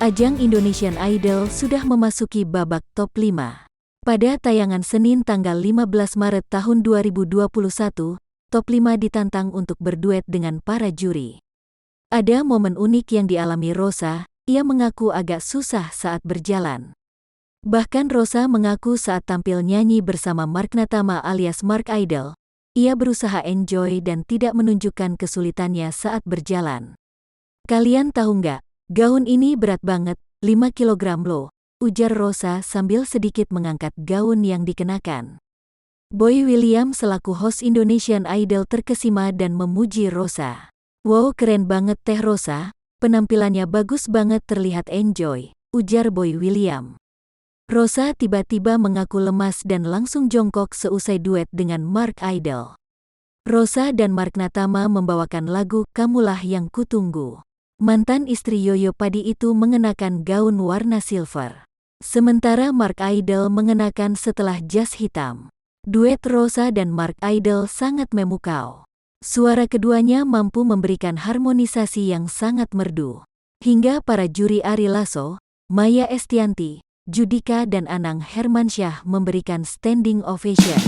Ajang Indonesian Idol sudah memasuki babak top 5. Pada tayangan Senin tanggal 15 Maret tahun 2021, top 5 ditantang untuk berduet dengan para juri. Ada momen unik yang dialami Rosa, ia mengaku agak susah saat berjalan. Bahkan Rosa mengaku saat tampil nyanyi bersama Mark Natama alias Mark Idol, ia berusaha enjoy dan tidak menunjukkan kesulitannya saat berjalan. "Kalian tahu nggak, gaun ini berat banget, 5 kilogram loh," ujar Rosa sambil sedikit mengangkat gaun yang dikenakan. Boy William selaku host Indonesian Idol terkesima dan memuji Rosa. "Wow, keren banget Teh Rosa, penampilannya bagus banget, terlihat enjoy," ujar Boy William. Rosa tiba-tiba mengaku lemas dan langsung jongkok seusai duet dengan Mark Idol. Rosa dan Mark Natama membawakan lagu "Kamulah Yang Kutunggu". Mantan istri Yoyo Padi itu mengenakan gaun warna silver. Sementara Mark Idol mengenakan setelah jas hitam. Duet Rosa dan Mark Idol sangat memukau. Suara keduanya mampu memberikan harmonisasi yang sangat merdu. Hingga para juri Ari Lasso, Maya Estianty, Judika dan Anang Hermansyah memberikan standing ovation.